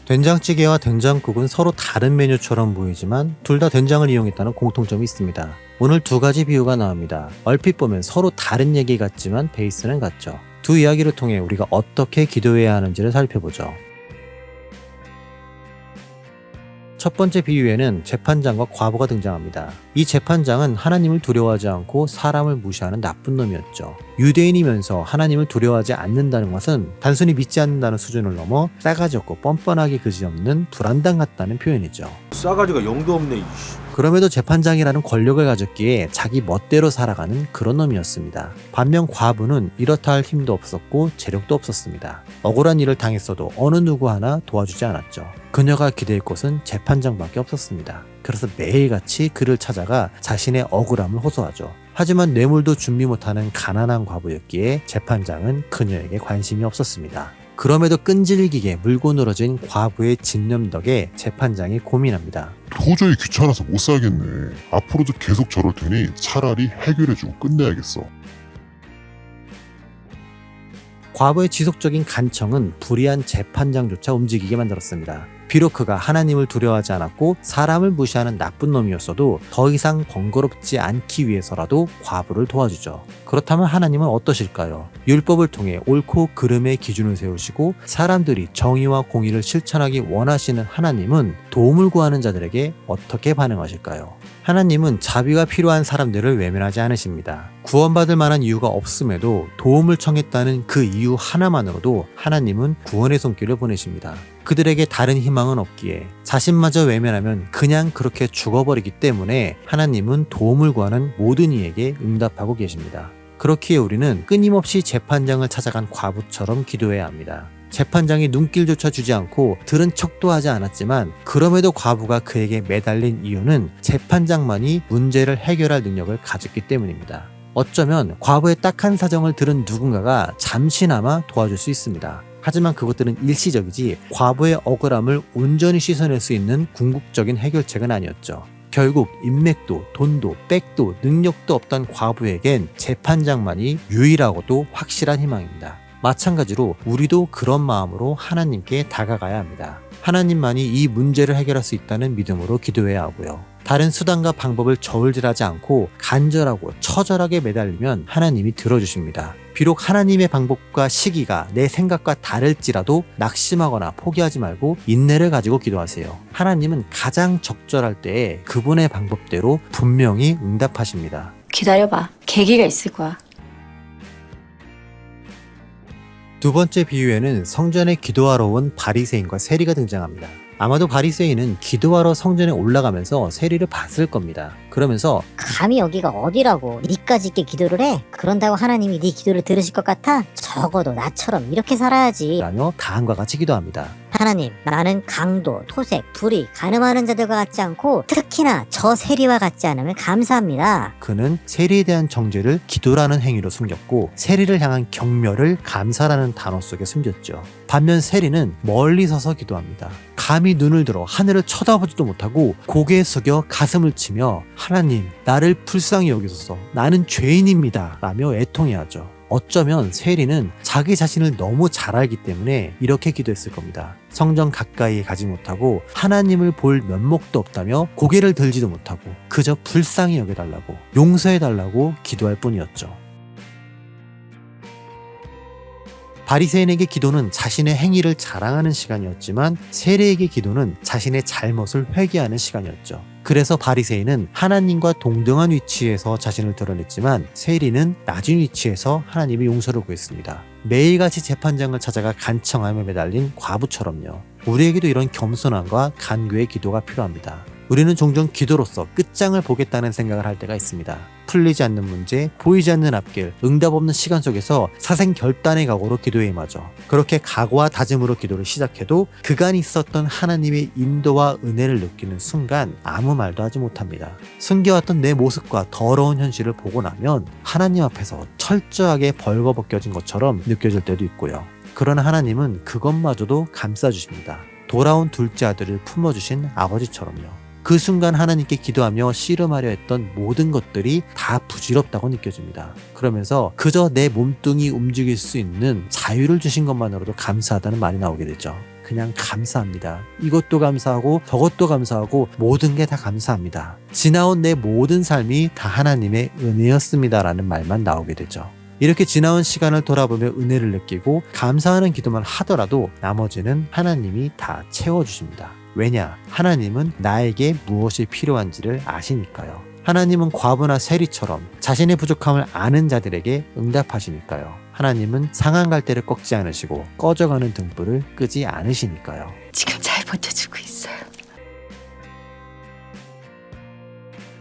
된장찌개와 된장국은 서로 다른 메뉴처럼 보이지만 둘 다 된장을 이용했다는 공통점이 있습니다. 오늘 두 가지 비유가 나옵니다. 얼핏 보면 서로 다른 얘기 같지만 베이스는 같죠. 두 이야기를 통해 우리가 어떻게 기도해야 하는지를 살펴보죠. 첫 번째 비유에는 재판장과 과부가 등장합니다. 이 재판장은 하나님을 두려워하지 않고 사람을 무시하는 나쁜 놈이었죠. 유대인이면서 하나님을 두려워하지 않는다는 것은 단순히 믿지 않는다는 수준을 넘어 싸가지 없고 뻔뻔하기 그지없는 불안당 같다는 표현이죠. 싸가지가 영도 없네. 이씨. 그럼에도 재판장이라는 권력을 가졌기에 자기 멋대로 살아가는 그런 놈이었습니다. 반면 과부는 이렇다 할 힘도 없었고 재력도 없었습니다. 억울한 일을 당했어도 어느 누구 하나 도와주지 않았죠. 그녀가 기댈 곳은 재판장밖에 없었습니다. 그래서 매일같이 그를 찾아가 자신의 억울함을 호소하죠. 하지만 뇌물도 준비 못하는 가난한 과부였기에 재판장은 그녀에게 관심이 없었습니다. 그럼에도 끈질기게 물고 늘어진 과부의 집념 덕에 재판장이 고민합니다. 도저히 귀찮아서 못 살겠네. 앞으로도 계속 저럴 테니 차라리 해결해주고 끝내야겠어. 과부의 지속적인 간청은 불의한 재판장조차 움직이게 만들었습니다. 비록 그가 하나님을 두려워하지 않았고 사람을 무시하는 나쁜 놈이었어도 더 이상 번거롭지 않기 위해서라도 과부를 도와주죠. 그렇다면 하나님은 어떠실까요? 율법을 통해 옳고 그름의 기준을 세우시고 사람들이 정의와 공의를 실천하기 원하시는 하나님은 도움을 구하는 자들에게 어떻게 반응하실까요? 하나님은 자비가 필요한 사람들을 외면하지 않으십니다. 구원받을 만한 이유가 없음에도 도움을 청했다는 그 이유 하나만으로도 하나님은 구원의 손길을 보내십니다. 그들에게 다른 희망은 없기에 자신마저 외면하면 그냥 그렇게 죽어버리기 때문에 하나님은 도움을 구하는 모든 이에게 응답하고 계십니다. 그렇기에 우리는 끊임없이 재판장을 찾아간 과부처럼 기도해야 합니다. 재판장이 눈길조차 주지 않고 들은 척도 하지 않았지만 그럼에도 과부가 그에게 매달린 이유는 재판장만이 문제를 해결할 능력을 가졌기 때문입니다. 어쩌면 과부의 딱한 사정을 들은 누군가가 잠시나마 도와줄 수 있습니다. 하지만 그것들은 일시적이지 과부의 억울함을 온전히 씻어낼 수 있는 궁극적인 해결책은 아니었죠. 결국 인맥도 돈도 백도 능력도 없던 과부에겐 재판장만이 유일하고도 확실한 희망입니다. 마찬가지로 우리도 그런 마음으로 하나님께 다가가야 합니다. 하나님만이 이 문제를 해결할 수 있다는 믿음으로 기도해야 하고요. 다른 수단과 방법을 저울질하지 않고 간절하고 처절하게 매달리면 하나님이 들어주십니다. 비록 하나님의 방법과 시기가 내 생각과 다를지라도 낙심하거나 포기하지 말고 인내를 가지고 기도하세요. 하나님은 가장 적절할 때에 그분의 방법대로 분명히 응답하십니다. 기다려봐. 계기가 있을 거야. 두 번째 비유에는 성전에 기도하러 온 바리새인과 세리가 등장합니다. 아마도 바리새인은 기도하러 성전에 올라가면서 세리를 봤을 겁니다. 그러면서 감히 여기가 어디라고 니까지 있게 기도를 해? 그런다고 하나님이 네 기도를 들으실 것 같아? 적어도 나처럼 이렇게 살아야지 라며 다음과 같이 기도합니다. 하나님, 나는 강도, 토색, 불의, 가늠하는 자들과 같지 않고 특히나 저 세리와 같지 않으면 감사합니다. 그는 세리에 대한 정죄를 기도라는 행위로 숨겼고 세리를 향한 경멸을 감사라는 단어 속에 숨겼죠. 반면 세리는 멀리 서서 기도합니다. 감히 눈을 들어 하늘을 쳐다보지도 못하고 고개 숙여 가슴을 치며 하나님, 나를 불쌍히 여기소서. 나는 죄인입니다. 라며 애통해하죠. 어쩌면 세리는 자기 자신을 너무 잘 알기 때문에 이렇게 기도했을 겁니다. 성전 가까이에 가지 못하고 하나님을 볼 면목도 없다며 고개를 들지도 못하고 그저 불쌍히 여겨달라고 용서해달라고 기도할 뿐이었죠. 바리새인에게 기도는 자신의 행위를 자랑하는 시간이었지만 세리에게 기도는 자신의 잘못을 회개하는 시간이었죠. 그래서 바리새인은 하나님과 동등한 위치에서 자신을 드러냈지만 세리는 낮은 위치에서 하나님의 용서를 구했습니다. 매일같이 재판장을 찾아가 간청하며 매달린 과부처럼요. 우리에게도 이런 겸손함과 간구의 기도가 필요합니다. 우리는 종종 기도로서 끝장을 보겠다는 생각을 할 때가 있습니다. 풀리지 않는 문제, 보이지 않는 앞길, 응답 없는 시간 속에서 사생결단의 각오로 기도에 임하죠. 그렇게 각오와 다짐으로 기도를 시작해도 그간 있었던 하나님의 인도와 은혜를 느끼는 순간 아무 말도 하지 못합니다. 숨겨왔던 내 모습과 더러운 현실을 보고 나면 하나님 앞에서 철저하게 벌거벗겨진 것처럼 느껴질 때도 있고요. 그러나 하나님은 그것마저도 감싸주십니다. 돌아온 둘째 아들을 품어주신 아버지처럼요. 그 순간 하나님께 기도하며 씨름하려 했던 모든 것들이 다 부질없다고 느껴집니다. 그러면서 그저 내 몸뚱이 움직일 수 있는 자유를 주신 것만으로도 감사하다는 말이 나오게 되죠. 그냥 감사합니다. 이것도 감사하고 저것도 감사하고 모든 게 다 감사합니다. 지나온 내 모든 삶이 다 하나님의 은혜였습니다라는 말만 나오게 되죠. 이렇게 지나온 시간을 돌아보며 은혜를 느끼고 감사하는 기도만 하더라도 나머지는 하나님이 다 채워주십니다. 왜냐? 하나님은 나에게 무엇이 필요한지를 아시니까요. 하나님은 과부나 세리처럼 자신의 부족함을 아는 자들에게 응답하시니까요. 하나님은 상한 갈대를 꺾지 않으시고 꺼져가는 등불을 끄지 않으시니까요. 지금 잘 버텨주고 있어요.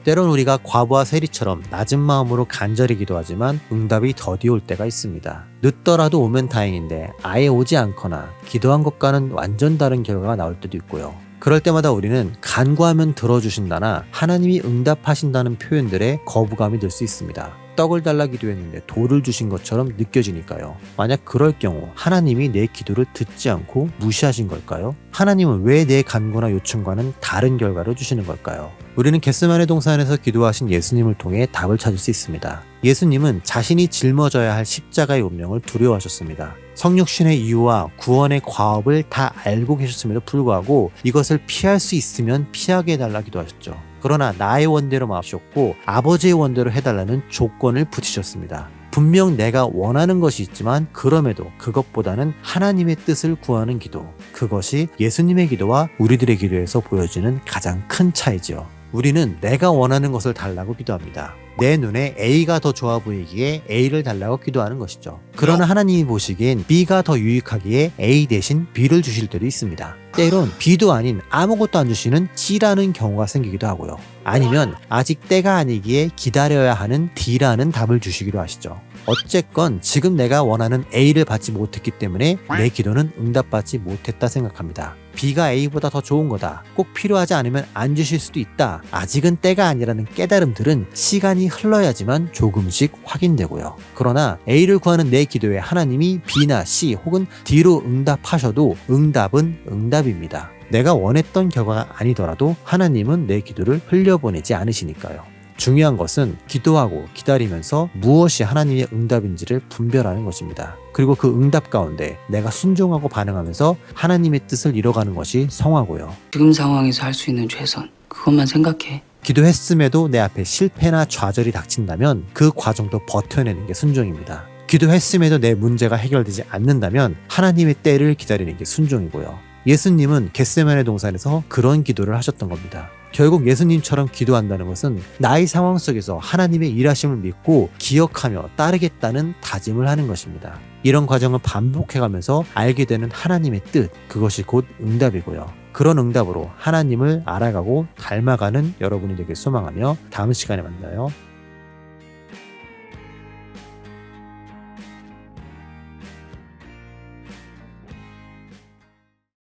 때론 우리가 과부와 세리처럼 낮은 마음으로 간절히 기도하지만 응답이 더디 올 때가 있습니다. 늦더라도 오면 다행인데 아예 오지 않거나 기도한 것과는 완전 다른 결과가 나올 때도 있고요. 그럴 때마다 우리는 간구하면 들어주신다나 하나님이 응답하신다는 표현들에 거부감이 들 수 있습니다. 떡을 달라 기도했는데 돌을 주신 것처럼 느껴지니까요. 만약 그럴 경우 하나님이 내 기도를 듣지 않고 무시하신 걸까요? 하나님은 왜 내 간구나 요청과는 다른 결과를 주시는 걸까요? 우리는 겟세마네 동산에서 기도하신 예수님을 통해 답을 찾을 수 있습니다. 예수님은 자신이 짊어져야 할 십자가의 운명을 두려워하셨습니다. 성육신의 이유와 구원의 과업을 다 알고 계셨음에도 불구하고 이것을 피할 수 있으면 피하게 해달라 기도하셨죠. 그러나 나의 원대로 마옵시옵고 아버지의 원대로 해달라는 조건을 붙이셨습니다. 분명 내가 원하는 것이 있지만 그럼에도 그것보다는 하나님의 뜻을 구하는 기도. 그것이 예수님의 기도와 우리들의 기도에서 보여지는 가장 큰 차이지요. 우리는 내가 원하는 것을 달라고 기도합니다. 내 눈에 A가 더 좋아 보이기에 A를 달라고 기도하는 것이죠. 그러나 하나님이 보시기엔 B가 더 유익하기에 A 대신 B를 주실 때도 있습니다. 때론 B도 아닌 아무것도 안 주시는 C라는 경우가 생기기도 하고요. 아니면 아직 때가 아니기에 기다려야 하는 D라는 답을 주시기도 하시죠. 어쨌건 지금 내가 원하는 A를 받지 못했기 때문에 내 기도는 응답받지 못했다 생각합니다. B가 A보다 더 좋은 거다. 꼭 필요하지 않으면 안 주실 수도 있다. 아직은 때가 아니라는 깨달음들은 시간이 흘러야지만 조금씩 확인되고요. 그러나 A를 구하는 내 기도에 하나님이 B나 C 혹은 D로 응답하셔도 응답은 응답입니다. 내가 원했던 결과가 아니더라도 하나님은 내 기도를 흘려보내지 않으시니까요. 중요한 것은 기도하고 기다리면서 무엇이 하나님의 응답인지를 분별하는 것입니다. 그리고 그 응답 가운데 내가 순종하고 반응하면서 하나님의 뜻을 이뤄가는 것이 성화고요. 지금 상황에서 할 수 있는 최선, 그것만 생각해. 기도했음에도 내 앞에 실패나 좌절이 닥친다면 그 과정도 버텨내는 게 순종입니다. 기도했음에도 내 문제가 해결되지 않는다면 하나님의 때를 기다리는 게 순종이고요. 예수님은 겟세마네 동산에서 그런 기도를 하셨던 겁니다. 결국 예수님처럼 기도한다는 것은 나의 상황 속에서 하나님의 일하심을 믿고 기억하며 따르겠다는 다짐을 하는 것입니다. 이런 과정을 반복해가면서 알게 되는 하나님의 뜻, 그것이 곧 응답이고요. 그런 응답으로 하나님을 알아가고 닮아가는 여러분이 되길 소망하며 다음 시간에 만나요.